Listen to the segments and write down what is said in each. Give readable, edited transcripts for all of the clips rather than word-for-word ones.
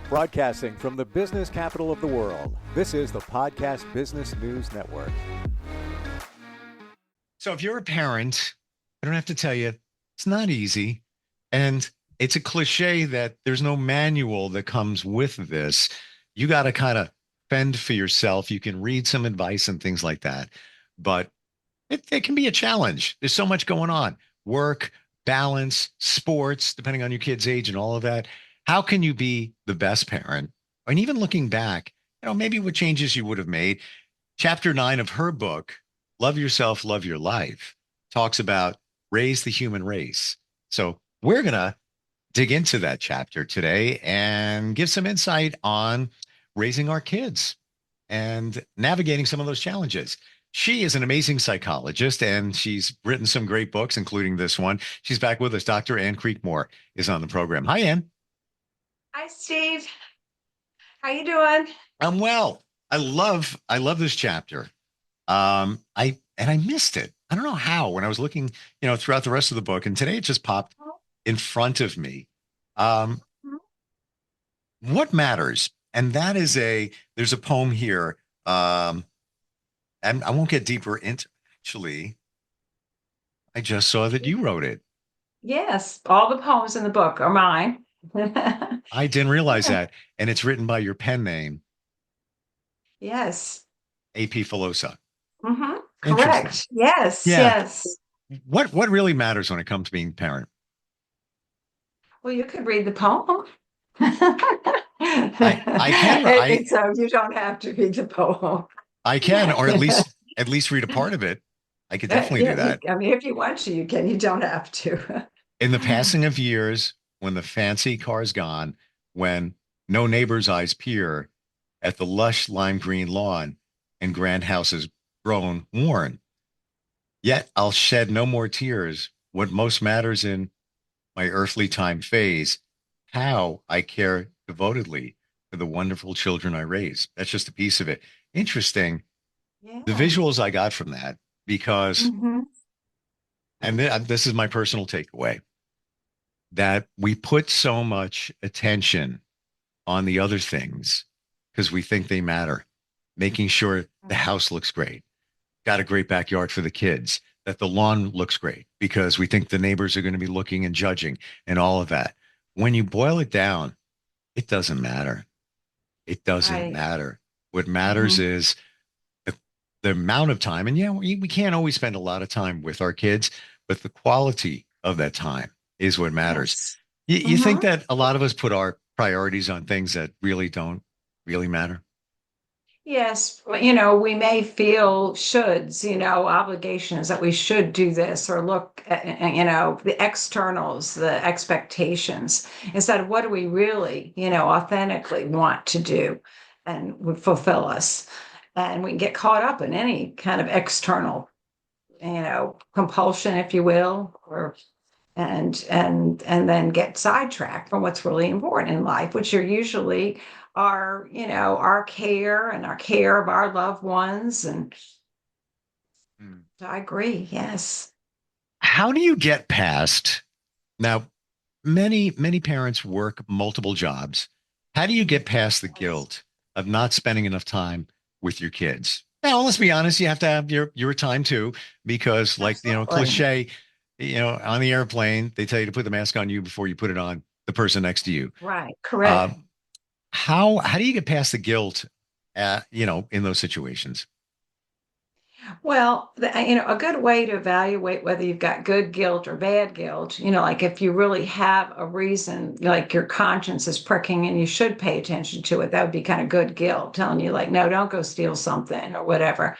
Broadcasting from the business capital of the world, this is the Podcast Business News Network. So if you're a parent, I don't have to tell you, it's not easy. And it's a cliche that there's no manual that comes with this. You got to kind of fend for yourself. You can read some advice and things like that. But it can be a challenge. There's so much going on. Work, balance, sports, depending on your kid's age and all of that. How can you be the best parent? And even looking back, maybe what changes you would have made. Chapter 9 of her book, Love Yourself, Love Your Life, talks about raise the human race. So we're going to dig into that chapter today and give some insight on raising our kids and navigating some of those challenges. She is an amazing psychologist, and she's written some great books, including this one. She's back with us. Dr. Ann Creekmore is on the program. Hi, Ann. Hi, Steve. How you doing? I'm well. I love this chapter. I missed it. I don't know how when I was looking, throughout the rest of the book, and today it just popped in front of me. Um, what matters? And that is there's a poem here. And I won't get deeper into actually. I just saw that you wrote it. Yes, all the poems in the book are mine. I didn't realize that. And it's written by your pen name, Yes. AP Filosa. Mm-hmm. Interesting. Correct. Yes, Yeah. yes. What really matters when it comes to being a parent? Well, you could read the poem. I can. So you don't have to read the poem. I can, or at least read a part of it. I could definitely do that. I mean, if you want to, you can. You don't have to. In the passing of years, when the fancy car's gone, when no neighbor's eyes peer at the lush lime green lawn and grand houses grown worn, yet I'll shed no more tears. What most matters in my earthly time phase, how I care devotedly for the wonderful children I raise. That's just a piece of it. Interesting. Yeah. The visuals I got from that, because, Mm-hmm. and this is my personal takeaway, that we put so much attention on the other things because we think they matter, making sure the house looks great, got a great backyard for the kids, that the lawn looks great because we think the neighbors are going to be looking and judging and all of that. When you boil it down, it doesn't matter. It doesn't Right. matter. What matters is the amount of time. And yeah, we can't always spend a lot of time with our kids, but the quality of that time is what matters. Yes. You think that a lot of us put our priorities on things that really don't really matter? Yes, we may feel shoulds, obligations that we should do this or look at, the externals, the expectations, instead of what do we really, authentically want to do and would fulfill us. And we can get caught up in any kind of external, compulsion, if you will, or and then get sidetracked from what's really important in life, which are usually our care and our care of our loved ones. And Hmm. I agree. Yes. How do you get past now? Many parents work multiple jobs. How do you get past the guilt of not spending enough time with your kids? Now, let's be honest, you have to have your time too, because like, Absolutely. cliche, on the airplane, they tell you to put the mask on you before you put it on the person next to you. Right. Correct. Um, how do you get past the guilt, in those situations? Well, a good way to evaluate whether you've got good guilt or bad guilt, like if you really have a reason, like your conscience is pricking and you should pay attention to it, that would be kind of good guilt telling you, like, no, don't go steal something or whatever,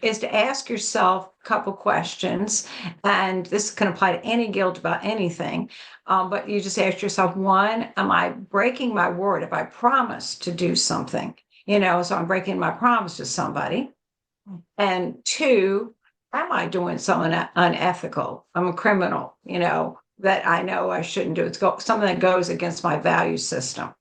is to ask yourself a couple questions. And this can apply to any guilt about anything. But you just ask yourself, one, am I breaking my word if I promise to do something? So I'm breaking my promise to somebody. And two, am I doing something unethical? I'm a criminal, that I know I shouldn't do. Something that goes against my value system.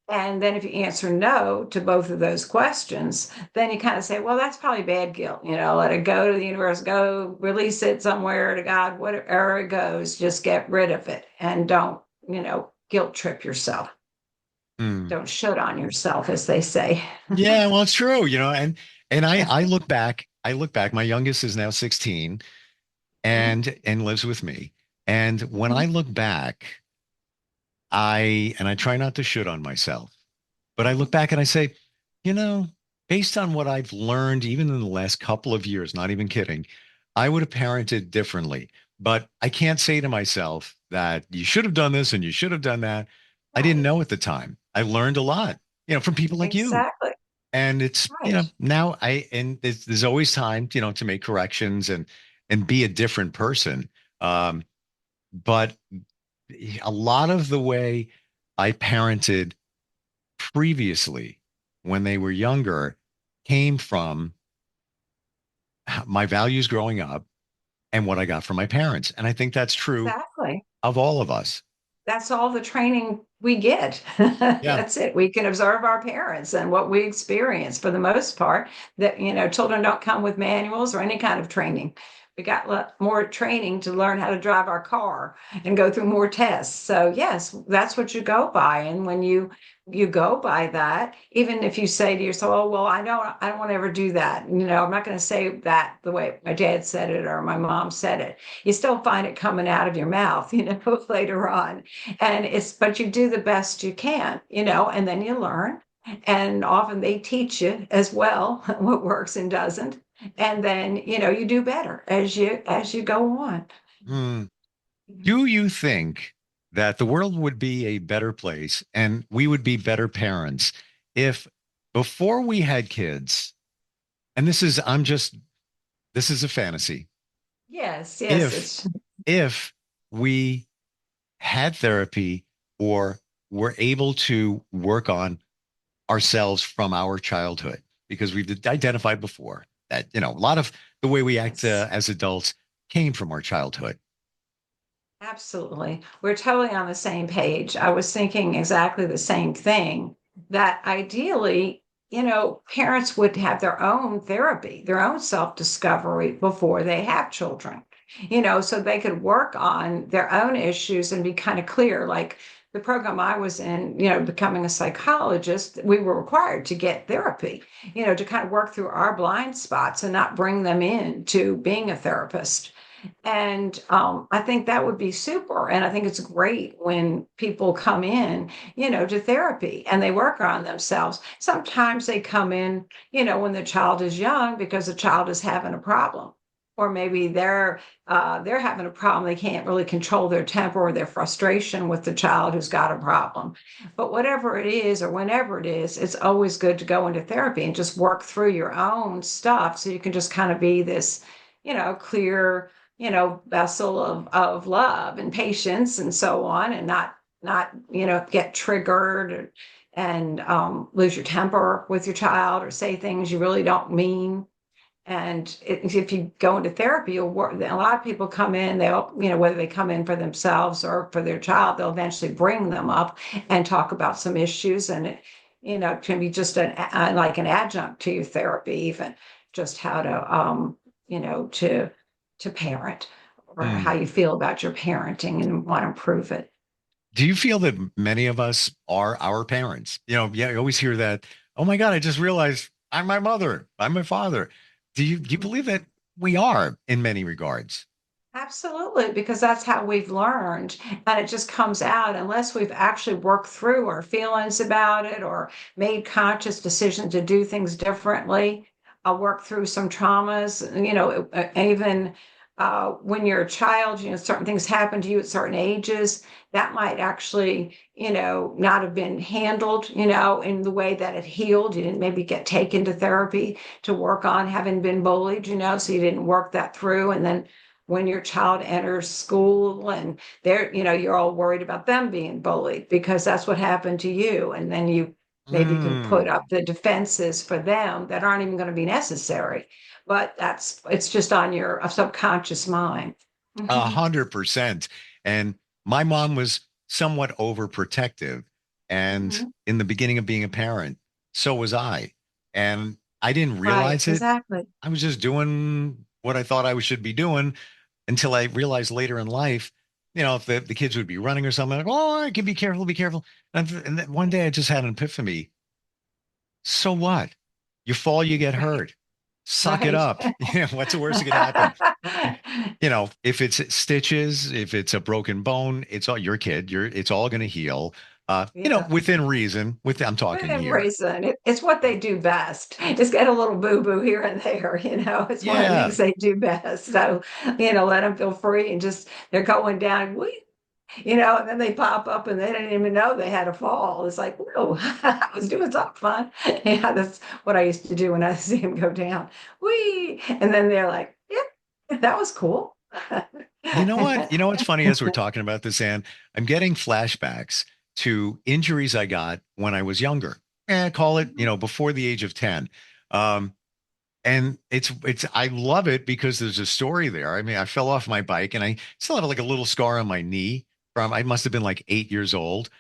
And then if you answer no to both of those questions, then you kind of say, well, that's probably bad guilt. Let it go to the universe, go release it somewhere to God, whatever it goes, just get rid of it and don't, guilt trip yourself. Mm. Don't should on yourself, as they say. Yeah, well, it's true, and I look back, my youngest is now 16 and lives with me. And when I look back, I try not to should on myself, but I look back and I say, you know, based on what I've learned, even in the last couple of years, not even kidding, I would have parented differently. But I can't say to myself that you should have done this and you should have done that. I didn't Right. know at the time. I learned a lot, from people like you. Exactly. And it's, Right. now and there's always time, to make corrections and be a different person. Um, but a lot of the way I parented previously when they were younger came from my values growing up and what I got from my parents. And I think that's true Exactly. of all of us. That's all the training we get. Yeah. That's it. We can observe our parents and what we experience for the most part. That, children don't come with manuals or any kind of training. We got more training to learn how to drive our car and go through more tests. So yes, that's what you go by. And when you go by that, even if you say to yourself, "Oh, well, I don't want to ever do that." I'm not going to say that the way my dad said it or my mom said it. You still find it coming out of your mouth, later on. And but you do the best you can, and then you learn. And often they teach you as well what works and doesn't. And then, you do better as you go on. Hmm. Do you think that the world would be a better place and we would be better parents if before we had kids, and this is a fantasy, Yes, yes, if it's if we had therapy or were able to work on ourselves from our childhood, because we've identified before that, a lot of the way we act yes. as adults came from our childhood. Absolutely. We're totally on the same page. I was thinking exactly the same thing, that ideally, parents would have their own therapy, their own self-discovery before they have children, so they could work on their own issues and be kind of clear. Like the program I was in, becoming a psychologist, we were required to get therapy, to kind of work through our blind spots and not bring them in to being a therapist. And I think that would be super. And I think it's great when people come in, to therapy and they work on themselves. Sometimes they come in, when the child is young because the child is having a problem. Or maybe they're having a problem. They can't really control their temper or their frustration with the child who's got a problem. But whatever it is, or whenever it is, it's always good to go into therapy and just work through your own stuff so you can just kind of be this, clear, vessel of love and patience and so on, and not get triggered and lose your temper with your child or say things you really don't mean. And if you go into therapy, you'll work. A lot of people come in, they'll, whether they come in for themselves or for their child, they'll eventually bring them up and talk about some issues. And it, can be just like an adjunct to your therapy, even just how to, to parent, or how Hmm. you feel about your parenting and want to improve it. Do you feel that many of us are our parents? Yeah, you always hear that. Oh my God, I just realized I'm my mother, I'm my father. Do you believe that we are in many regards? Absolutely, because that's how we've learned. And it just comes out unless we've actually worked through our feelings about it or made conscious decisions to do things differently. I'll work through some traumas, even when you're a child, certain things happen to you at certain ages that might actually, not have been handled, in the way that it healed. You didn't maybe get taken to therapy to work on having been bullied, so you didn't work that through. And then when your child enters school and you're all worried about them being bullied because that's what happened to you. And then you maybe can put up Mm, the defenses for them that aren't even going to be necessary. But it's just on your subconscious mind. a Mhm. 100%. And my mom was somewhat overprotective. And Mhm. in the beginning of being a parent, so was I. And I didn't Right, realize it. exactly. I was just doing what I thought I should be doing until I realized later in life if the kids would be running or something, like, oh, I can be careful, be careful. And then one day I just had an epiphany. So what? You fall, you get Right. hurt. Suck it Right. up. What's the worst that could happen? If it's stitches, if it's a broken bone, it's all your kid. It's all going to heal. Yeah. Within reason. I'm talking Within here. reason, it's what they do best. Just get a little boo-boo here and there, it's one of the Yeah. things they do best. So, let them feel free and just they're going down, and then they pop up and they didn't even know they had a fall. It's like, whoa, I was doing something fun. Yeah, that's what I used to do when I see them go down. Whee! And then they're like, yeah, that was cool. You know what? You know what's funny as we're talking about this, Ann? I'm getting flashbacks to injuries I got when I was younger. Call it, before the age of 10. Um, and I love it because there's a story there. I mean, I fell off my bike and I still have like a little scar on my knee from I must have been like 8 years old.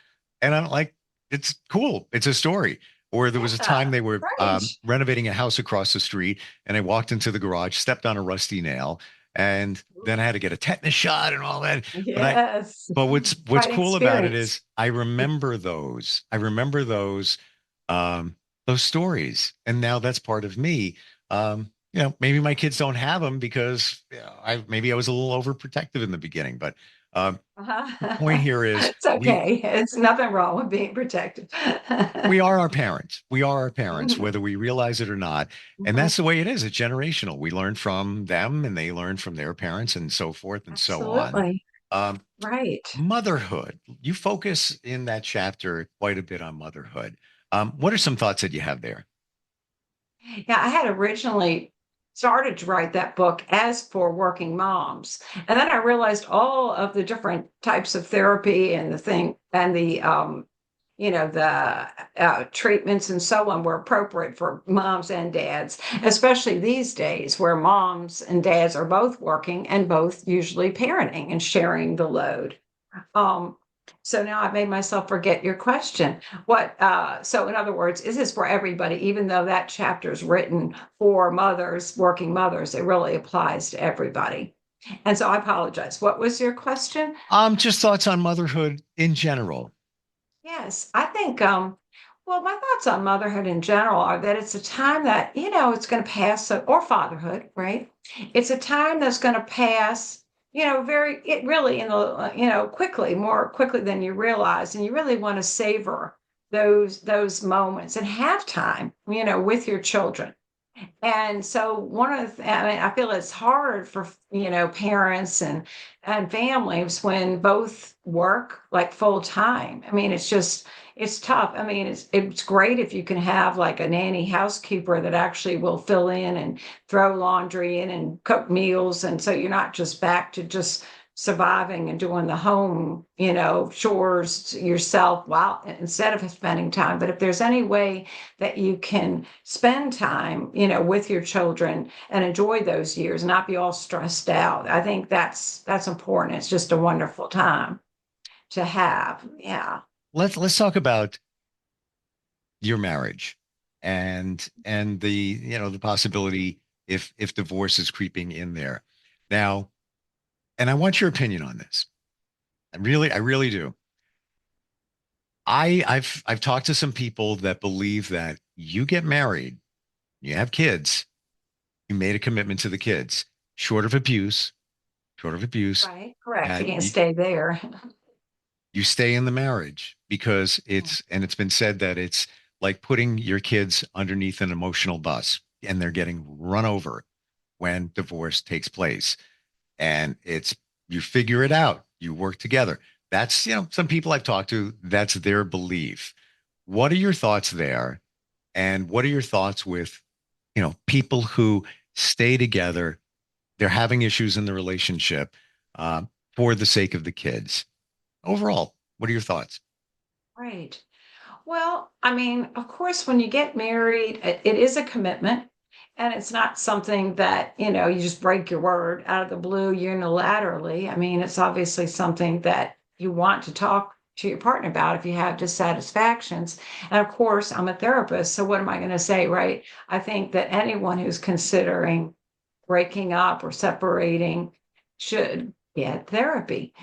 And I'm like, it's cool. It's a story. Or there was a time Yeah, they were right. renovating a house across the street, and I walked into the garage, stepped on a rusty nail, and then I had to get a tetanus shot and all that. But I, Yes. but what's Quite cool about it experience. is I remember those. I remember those stories, and now that's part of me. Maybe my kids don't have them because maybe I was a little overprotective in the beginning, but the point Uh-huh. here is It's okay. It's nothing wrong with being protected. we are our parents. We are our parents, Mhm, whether we realize it or not. And mhm. that's the way it is. It's generational. We learn from them and they learn from their parents and so forth and so on. Absolutely. Um, Right. Motherhood. You focus in that chapter quite a bit on motherhood. What are some thoughts that you have there? Yeah, I had originally started to write that book as for working moms. And then I realized all of the different types of therapy and the thing and the treatments and so on were appropriate for moms and dads, especially these days where moms and dads are both working and both usually parenting and sharing the load. Um, so now I've made myself forget your question. So in other words, is this for everybody, even though that chapter is written for mothers, working mothers, it really applies to everybody. And so I apologize. What was your question? Just thoughts on motherhood in general. Yes, I think, well, my thoughts on motherhood in general are that it's a time that, it's going to pass, or fatherhood, right? It's a time that's going to pass, it really, quickly, more quickly than you realize. And you really want to savor those moments and have time, with your children. And so one of the, I mean, I feel it's hard for, parents and families when both work like full time. I mean, it's tough. I mean, it's great if you can have like a nanny housekeeper that actually will fill in and throw laundry in and cook meals. And so you're not just back to just surviving and doing the home, chores yourself while instead of spending time. But if there's any way that you can spend time, with your children and enjoy those years, not be all stressed out. I think that's important. It's just a wonderful time to have. Yeah. Let's talk about your marriage and the possibility if divorce is creeping in there. Now, and I want your opinion on this. I really do. I've talked to some people that believe that you get married, you have kids, you made a commitment to the kids, short of abuse, short of abuse, Right. Correct. You that can't stay there. you stay in the marriage because it's been said that it's like putting your kids underneath an emotional bus and they're getting run over when divorce takes place. And you figure it out, you work together. That's, some people I've talked to, that's their belief. What are your thoughts there? And what are your thoughts with, people who stay together, they're having issues in the relationship uh, for the sake of the kids? Overall, what are your thoughts? Right. Well, I mean, of course, when you get married, it is a commitment. And it's not something that, you just break your word out of the blue unilaterally. I mean, it's obviously something that you want to talk to your partner about if you have dissatisfactions. And of course, I'm a therapist. So what am I going to say, right? I think that anyone who's considering breaking up or separating should get therapy,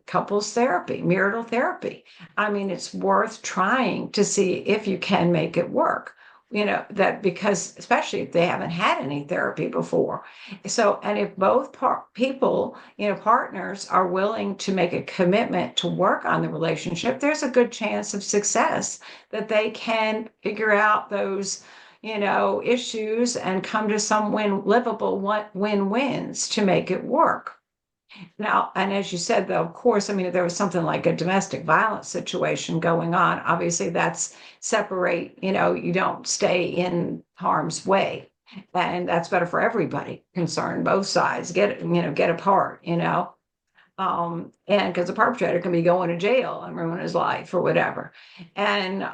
couples therapy, marital therapy. I mean, it's worth trying to see if you can make it work. That because especially if they haven't had any therapy before. So, and if both people, partners are willing to make a commitment to work on the relationship, there's a good chance of success that they can figure out those issues and come to some livable win-wins to make it work. Now, and as you said, though, of course, I mean, if there was something like a domestic violence situation going on, obviously that's separate, you don't stay in harm's way. And that's better for everybody concerned, both sides get apart, and because the perpetrator can be going to jail and ruin his life or whatever. And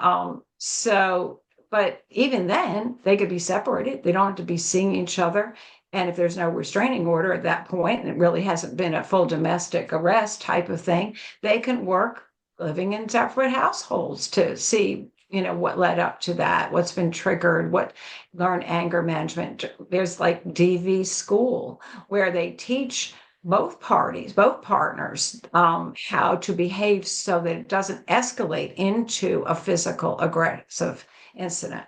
but even then, they could be separated. They don't have to be seeing each other. And if there's no restraining order at that point, and it really hasn't been a full domestic arrest type of thing, they can work living in separate households to see, what led up to that, what's been triggered, learn anger management. There's like DV school where they teach both parties, both partners, how to behave so that it doesn't escalate into a physical aggressive incident.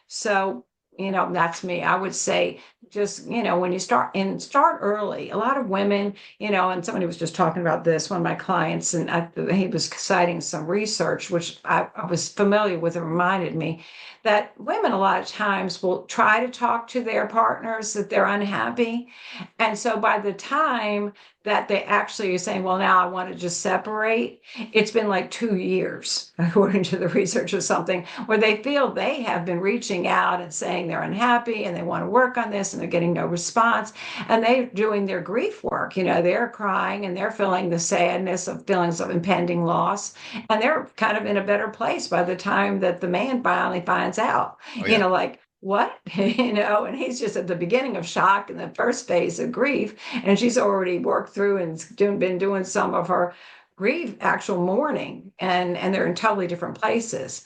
So, that's me. I would say just, when you start early, a lot of women, and somebody was just talking about this, one of my clients, and he was citing some research, which I was familiar with. It reminded me that women a lot of times will try to talk to their partners that they're unhappy. And so by the time that they actually are saying, well, now I want to just separate, it's been like 2 years, according to the research or something, where they feel they have been reaching out and saying they're unhappy and they want to work on this and they're getting no response. And they're doing their grief work. They're crying and they're feeling the sadness of feelings of impending loss. And they're kind of in a better place by the time that the man finally finds out, Oh, yeah. Like, what? And he's just at the beginning of shock in the first phase of grief. And she's already worked through and been doing some of her grief, actual mourning, and they're in totally different places.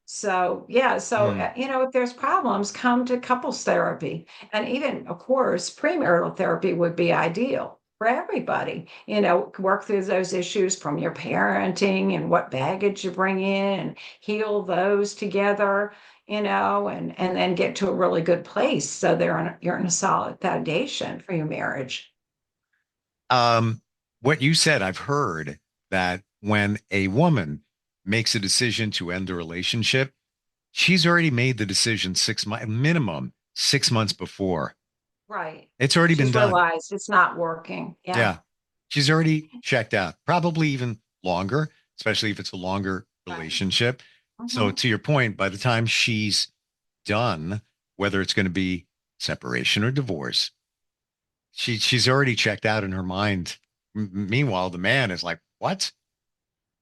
So, yeah. So, if there's problems, come to couples therapy. And even, of course, premarital therapy would be ideal for everybody, work through those issues from your parenting and what baggage you bring in and heal those together, and then get to a really good place. So you're in a solid foundation for your marriage. What you said, I've heard that when a woman makes a decision to end a relationship, she's already made the decision 6 months, minimum 6 months before. Right. It's already been She's done. realized it's not working. Yeah. Yeah. She's already checked out, probably even longer, especially if it's a longer Right. relationship. So Mhm. to your point, by the time she's done, whether it's going to be separation or divorce, she's already checked out in her mind. Meanwhile, the man is like, what?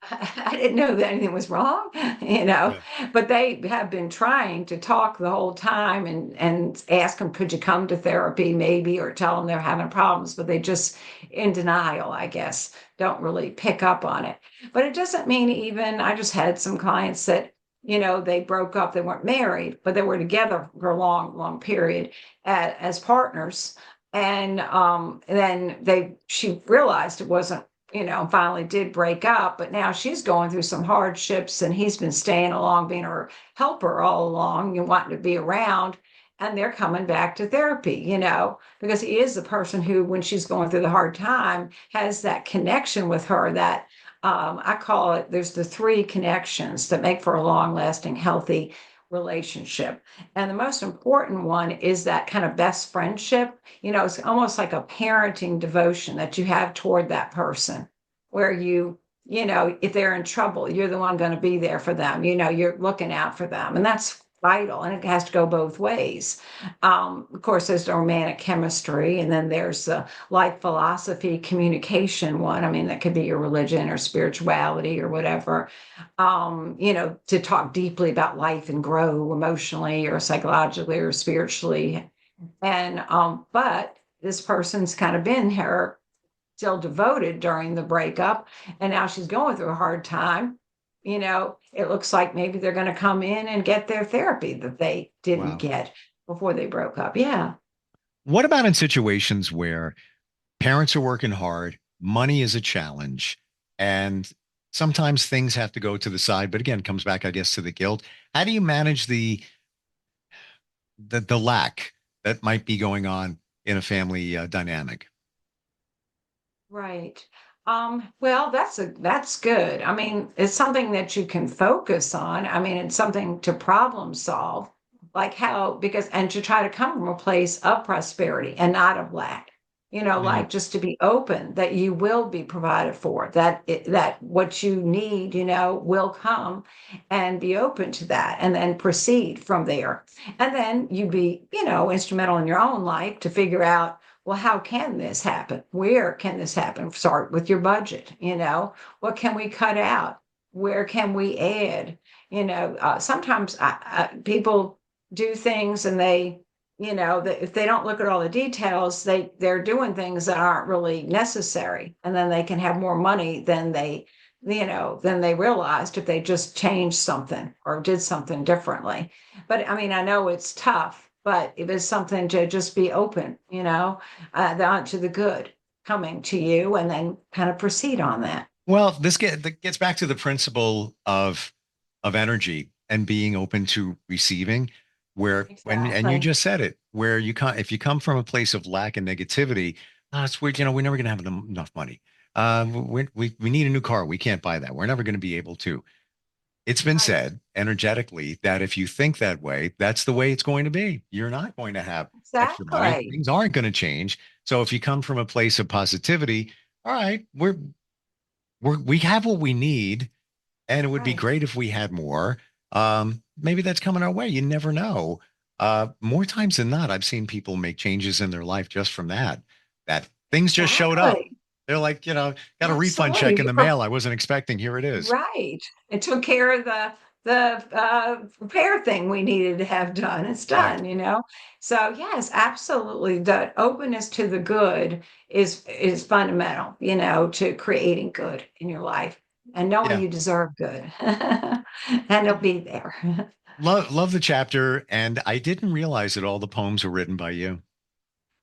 I didn't know that anything was wrong, Yeah. but they have been trying to talk the whole time and ask them, could you come to therapy maybe, or tell them they're having problems, but they just in denial, I guess, don't really pick up on it. But it doesn't mean even, I just had some clients that, they broke up, they weren't married, but they were together for a long, long period as partners. And then she realized it wasn't, finally did break up, but now she's going through some hardships and he's been staying along, being her helper all along and wanting to be around. And they're coming back to therapy, because he is the person who, when she's going through the hard time, has that connection with her that I call it, there's the three connections that make for a long lasting, healthy relationship. And the most important one is that kind of best friendship. It's almost like a parenting devotion that you have toward that person, where if they're in trouble, you're the one going to be there for them. You're looking out for them. And that's vital. And it has to go both ways. Of course, there's the romantic chemistry, and then there's the life philosophy, communication one. I mean, that could be your religion or spirituality or whatever, to talk deeply about life and grow emotionally or psychologically or spiritually. And but this person's kind of been here still devoted during the breakup, and now she's going through a hard time. It looks like maybe they're going to come in and get their therapy that they didn't Wow. get before they broke up. Yeah. What about in situations where parents are working hard. Money is a challenge. And sometimes things have to go to the side. But again, it comes back, I guess, to the guilt. How do you manage the lack that might be going on in a family dynamic? Right. Well, that's good. I mean, it's something that you can focus on. I mean, it's something to problem solve, like how, because, and to try to come from a place of prosperity and not of lack. Mm. Like just to be open that you will be provided for, that what you need, will come, and be open to that, and then proceed from there. And then you be, instrumental in your own life to figure out, well, how can this happen? Where can this happen? Start with your budget. What can we cut out? Where can we add? Sometimes people do things, and that if they don't look at all the details, they're doing things that aren't really necessary, and then they can have more money than they realized if they just changed something or did something differently. But I mean, I know it's tough, but it is something to just be open, to the good coming to you, and then kind of proceed on that. Well, that gets back to the principle of energy and being open to receiving. Where and you Exactly. just said it, where if you come from a place of lack and negativity, it's weird. We're never going to have enough money. We need a new car. We can't buy that. We're never going to be able to. It's been Right. said energetically that if you think that way, that's the way it's going to be. You're not going to have extra money. Exactly. Things aren't going to change. So if you come from a place of positivity, all right, we have what we need, and it would be Right. great if we had more. Maybe that's coming our way. You never know. More times than not, I've seen people make changes in their life just from that things just showed up. Exactly. They're like, got a refund check in Absolutely. the mail I wasn't expecting. Here it is. Right. It took care of the repair thing we needed to have done. It's Correct. done. So yes, absolutely. The openness to the good is fundamental, to creating good in your life, and knowing Yeah. you deserve good. And it'll be there. Love the chapter. And I didn't realize that all the poems were written by you.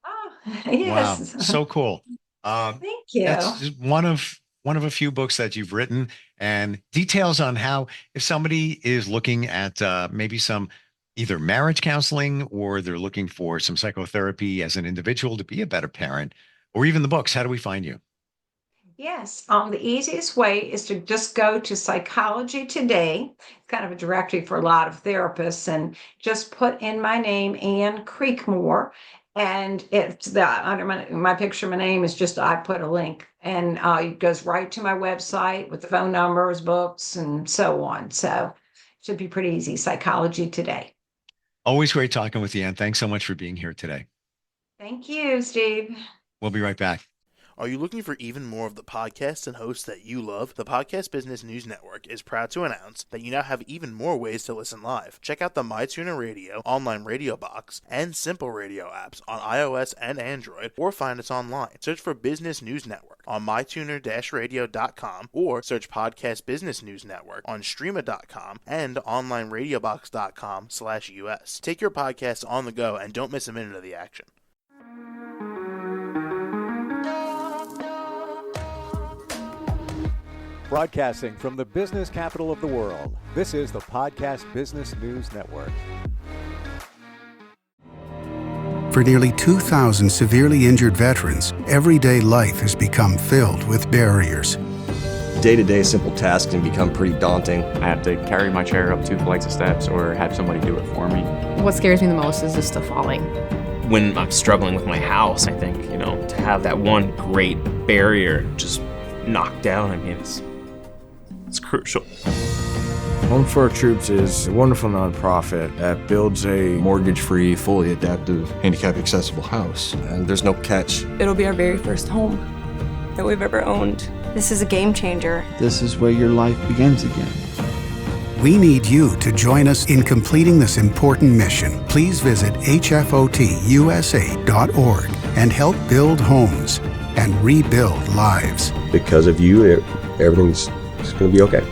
Oh, Wow. yes. So cool. Um, Thank you. that's just one of a few books that you've written, and details on how, if somebody is looking at maybe some either marriage counseling, or they're looking for some psychotherapy as an individual to be a better parent, or even the books, how do we find you? Yes, the easiest way is to just go to Psychology Today. It's kind of a directory for a lot of therapists, and just put in my name, Ann Creekmore, and it's under my picture. My name is just, I put a link, and it goes right to my website with the phone numbers, books, and so on. So it should be pretty easy. Psychology Today. Always great talking with you, and thanks so much for being here today. Thank you, Steve. We'll be right back. Are you looking for even more of the podcasts and hosts that you love? The Podcast Business News Network is proud to announce that you now have even more ways to listen live. Check out the MyTuner Radio, online radio box, and Simple Radio apps on iOS and Android, or find us online. Search for Business News Network on mytuner-radio.com, or search Podcast Business News Network on streama.com and onlineradiobox.com/US. Take your podcast on the go and don't miss a minute of the action. Broadcasting from the business capital of the world, this is the Podcast Business News Network. For nearly 2,000 severely injured veterans, everyday life has become filled with barriers. Day-to-day simple tasks can become pretty daunting. I have to carry my chair up 2 flights of steps or have somebody do it for me. What scares me the most is just the falling. When I'm struggling with my house, I think, to have that one great barrier just knocked down, I mean, it's crucial. Home for Our Troops is a wonderful nonprofit that builds a mortgage-free, fully adaptive, handicap-accessible house. And there's no catch. It'll be our very first home that we've ever owned. This is a game changer. This is where your life begins again. We need you to join us in completing this important mission. Please visit hfotusa.org and help build homes and rebuild lives. Because of you, everything's going to be okay.